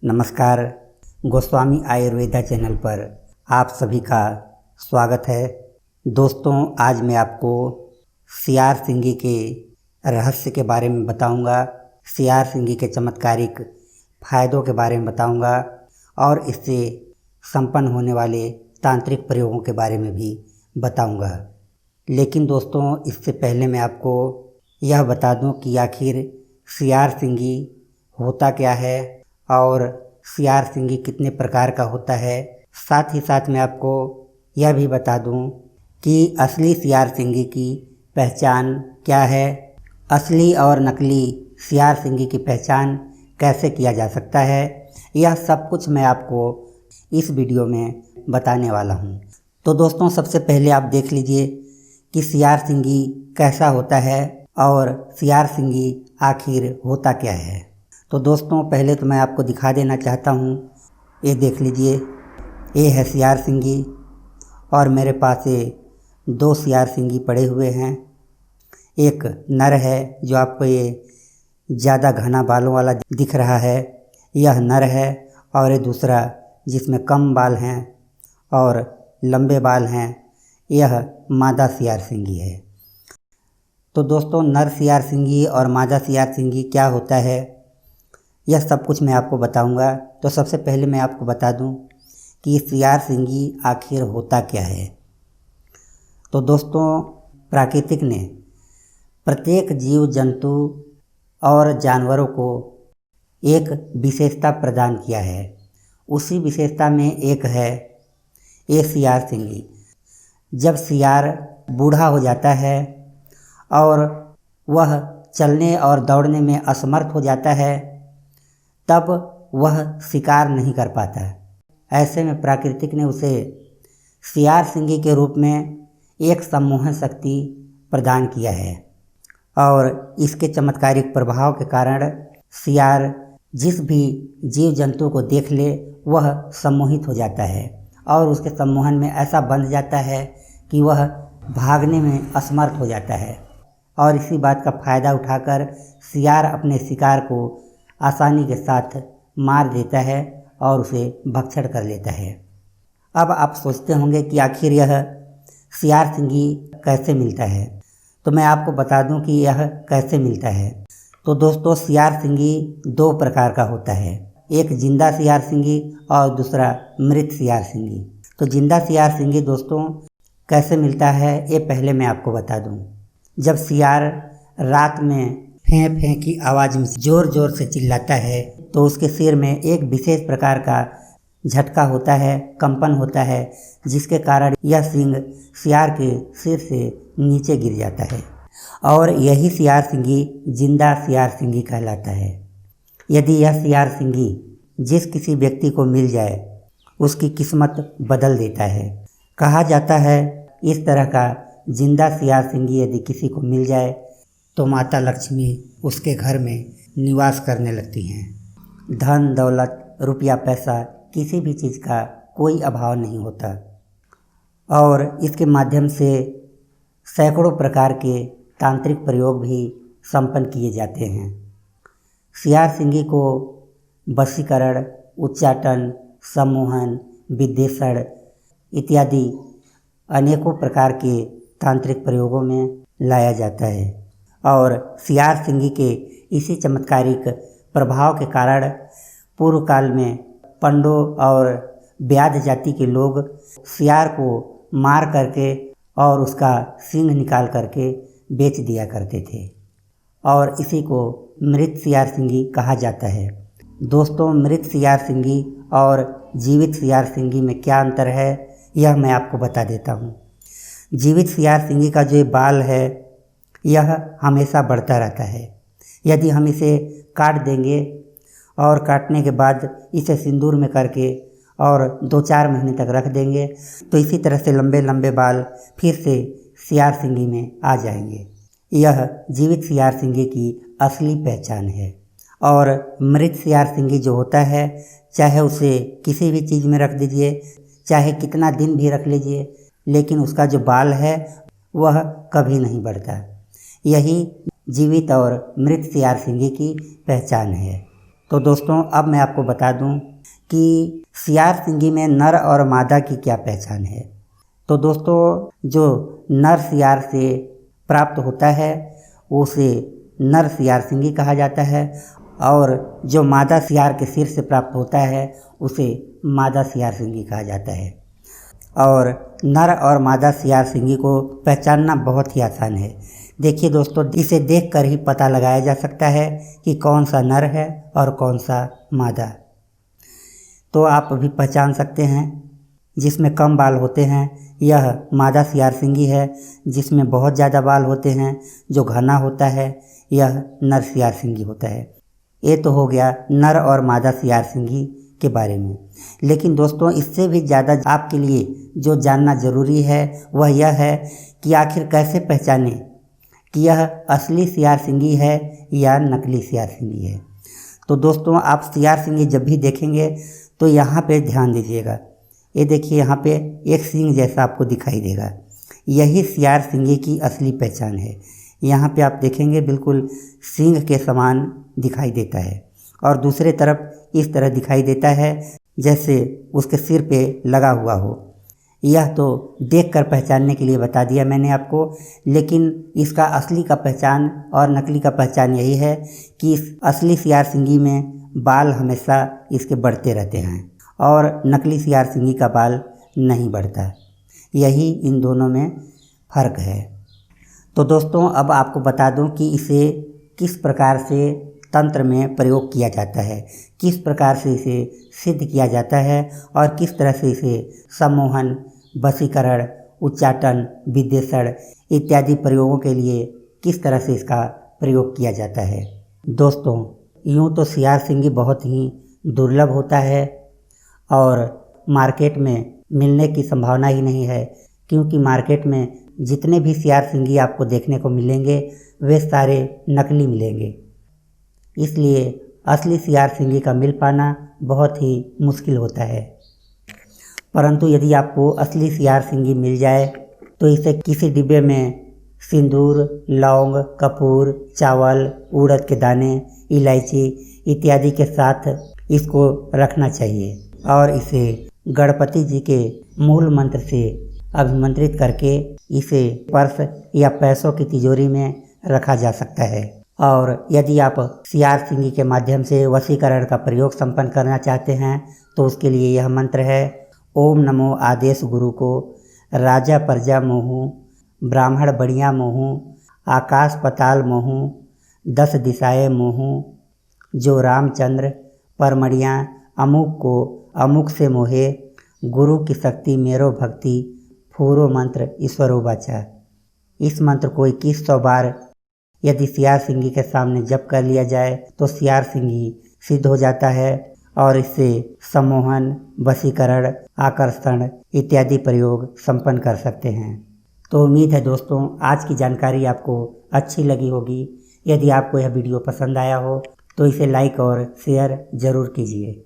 नमस्कार। गोस्वामी आयुर्वेदा चैनल पर आप सभी का स्वागत है। दोस्तों, आज मैं आपको सियार सिंगी के रहस्य के बारे में बताऊंगा, सियार सिंगी के चमत्कारिक फायदों के बारे में बताऊंगा और इससे संपन्न होने वाले तांत्रिक प्रयोगों के बारे में भी बताऊंगा। लेकिन दोस्तों, इससे पहले मैं आपको यह बता दूं कि आखिर सियार सिंगी होता क्या है और सियार सिंगी कितने प्रकार का होता है। साथ ही साथ मैं आपको यह भी बता दूं कि असली सियार सिंगी की पहचान क्या है, असली और नकली सियार सिंगी की पहचान कैसे किया जा सकता है। यह सब कुछ मैं आपको इस वीडियो में बताने वाला हूं। तो दोस्तों, सबसे पहले आप देख लीजिए कि सियार सिंगी कैसा होता है और सियार सिंगी आखिर होता क्या है। तो दोस्तों, पहले तो मैं आपको दिखा देना चाहता हूँ। ये देख लीजिए, ये है सियार सिंगी और मेरे पास ये दो सियार सिंगी पड़े हुए हैं। एक नर है जो आपको ये ज़्यादा घना बालों वाला दिख रहा है, यह नर है। और ये दूसरा जिसमें कम बाल हैं और लंबे बाल हैं, यह मादा सियार सिंगी है। तो दोस्तों, नर सियार सिंगी और मादा सियार सिंगी क्या होता है, यह सब कुछ मैं आपको बताऊंगा। तो सबसे पहले मैं आपको बता दूं कि सियार सिंगी आखिर होता क्या है। तो दोस्तों, प्राकृतिक ने प्रत्येक जीव जंतु और जानवरों को एक विशेषता प्रदान किया है। उसी विशेषता में एक है ये सियार सिंगी। जब सियार बूढ़ा हो जाता है और वह चलने और दौड़ने में असमर्थ हो जाता है, तब वह शिकार नहीं कर पाता। ऐसे में प्राकृतिक ने उसे सियार सिंगी के रूप में एक सम्मोहन शक्ति प्रदान किया है और इसके चमत्कारिक प्रभाव के कारण सियार जिस भी जीव जंतु को देख ले वह सम्मोहित हो जाता है और उसके सम्मोहन में ऐसा बंध जाता है कि वह भागने में असमर्थ हो जाता है। और इसी बात का फ़ायदा उठाकर सियार अपने शिकार को आसानी के साथ मार देता है और उसे भक्षण कर लेता है। अब आप सोचते होंगे कि आखिर यह सियार सिंगी कैसे मिलता है। तो मैं आपको बता दूं कि यह कैसे मिलता है। तो दोस्तों, सियार सिंगी दो प्रकार का होता है, एक जिंदा सियार सिंगी और दूसरा मृत सियार सिंगी। तो जिंदा सियार सिंगी दोस्तों कैसे मिलता है, ये पहले मैं आपको बता दूं। जब सियार रात में फें फें की आवाज़ में ज़ोर ज़ोर से चिल्लाता है तो उसके सिर में एक विशेष प्रकार का झटका होता है, कंपन होता है, जिसके कारण यह सींग सियार के सिर से नीचे गिर जाता है और यही सियार सिंगी जिंदा सियार सिंगी कहलाता है। यदि यह सियार सिंगी जिस किसी व्यक्ति को मिल जाए उसकी किस्मत बदल देता है। कहा जाता है इस तरह का जिंदा सियार सिंगी यदि किसी को मिल जाए तो माता लक्ष्मी उसके घर में निवास करने लगती हैं। धन दौलत रुपया पैसा किसी भी चीज़ का कोई अभाव नहीं होता और इसके माध्यम से सैकड़ों प्रकार के तांत्रिक प्रयोग भी संपन्न किए जाते हैं। सियार सिंगी को वशीकरण, उच्चाटन, सम्मोहन, विद्वेषण इत्यादि अनेकों प्रकार के तांत्रिक प्रयोगों में लाया जाता है और सियार सिंगी के इसी चमत्कारिक प्रभाव के कारण पूर्व काल में पंडों और ब्याध जाति के लोग सियार को मार करके और उसका सींग निकाल करके बेच दिया करते थे और इसी को मृत सियार सिंगी कहा जाता है। दोस्तों, मृत सियार सिंगी और जीवित सियार सिंगी में क्या अंतर है, यह मैं आपको बता देता हूँ। जीवित सियार सिंगी का जो बाल है यह हमेशा बढ़ता रहता है। यदि हम इसे काट देंगे और काटने के बाद इसे सिंदूर में करके और 2-4 महीने तक रख देंगे तो इसी तरह से लंबे लंबे बाल फिर से सियार सिंगी में आ जाएंगे। यह जीवित सियार सिंगी की असली पहचान है। और मृत सियार सिंगी जो होता है, चाहे उसे किसी भी चीज़ में रख दीजिए, चाहे कितना दिन भी रख लीजिए, लेकिन उसका जो बाल है वह कभी नहीं बढ़ता। यही जीवित और मृत सियार सिंगी की पहचान है। तो दोस्तों अब मैं आपको बता दूं कि सियार सिंगी में नर और मादा की क्या पहचान है। तो दोस्तों जो नर सियार से प्राप्त होता है उसे नर सियार सिंगी कहा जाता है और जो मादा सियार के सिर से प्राप्त होता है उसे मादा सियार सिंगी कहा जाता है। और नर और मादा सियार सिंगी को पहचानना बहुत ही आसान है। देखिए दोस्तों, इसे देखकर ही पता लगाया जा सकता है कि कौन सा नर है और कौन सा मादा। तो आप भी पहचान सकते हैं, जिसमें कम बाल होते हैं यह मादा सियार सिंगी है, जिसमें बहुत ज़्यादा बाल होते हैं जो घना होता है यह नर सियार सिंगी होता है। ये तो हो गया नर और मादा सियार सिंगी के बारे में। लेकिन दोस्तों इससे भी ज़्यादा आपके लिए जो जानना ज़रूरी है वह यह है कि आखिर कैसे पहचानें कि यह असली सियार सिंगी है या नकली सियार सिंगी है। तो दोस्तों आप सियार सिंगी जब भी देखेंगे तो यहाँ पे ध्यान दीजिएगा। ये देखिए यहाँ पे एक सींग जैसा आपको दिखाई देगा, यही सियार सिंगी की असली पहचान है। यहाँ पे आप देखेंगे बिल्कुल सींग के समान दिखाई देता है और दूसरे तरफ इस तरह दिखाई देता है जैसे उसके सिर पे लगा हुआ हो। यह तो देखकर पहचानने के लिए बता दिया मैंने आपको, लेकिन इसका असली का पहचान और नकली का पहचान यही है कि इस असली सियार सिंगी में बाल हमेशा इसके बढ़ते रहते हैं और नकली सियार सिंगी का बाल नहीं बढ़ता। यही इन दोनों में फ़र्क है। तो दोस्तों अब आपको बता दूं कि इसे किस प्रकार से तंत्र में प्रयोग किया जाता है, किस प्रकार से इसे सिद्ध किया जाता है और किस तरह से इसे सम्मोहन, वशीकरण, उच्चाटन, विद्वेषण इत्यादि प्रयोगों के लिए किस तरह से इसका प्रयोग किया जाता है। दोस्तों यूँ तो सियार सिंगी बहुत ही दुर्लभ होता है और मार्केट में मिलने की संभावना ही नहीं है, क्योंकि मार्केट में जितने भी सियार सिंगी आपको देखने को मिलेंगे वे सारे नकली मिलेंगे। इसलिए असली सियार सिंगी का मिल पाना बहुत ही मुश्किल होता है। परंतु यदि आपको असली सियार सिंगी मिल जाए तो इसे किसी डिब्बे में सिंदूर, लौंग, कपूर, चावल, उड़द के दाने, इलायची इत्यादि के साथ इसको रखना चाहिए और इसे गणपति जी के मूल मंत्र से अभिमंत्रित करके इसे पर्स या पैसों की तिजोरी में रखा जा सकता है। और यदि आप सियार सिंगी के माध्यम से वशीकरण का प्रयोग संपन्न करना चाहते हैं तो उसके लिए यह मंत्र है: ओम नमो आदेश गुरु को, राजा प्रजा मोहू, ब्राह्मण बढ़िया मोहू, आकाश पताल मोहू, 10 दिशाएं मोहू, जो रामचंद्र परमड़ियाँ अमुक को अमुक से मोहे, गुरु की शक्ति मेरो भक्ति, फूरो मंत्र ईश्वरो बाचा। इस मंत्र को 2100 बार यदि सियार सिंगी के सामने जप कर लिया जाए तो सियार सिंगी सिद्ध हो जाता है और इससे सम्मोहन, वशीकरण, आकर्षण इत्यादि प्रयोग संपन्न कर सकते हैं। तो उम्मीद है दोस्तों आज की जानकारी आपको अच्छी लगी होगी। यदि आपको यह वीडियो पसंद आया हो तो इसे लाइक और शेयर ज़रूर कीजिए।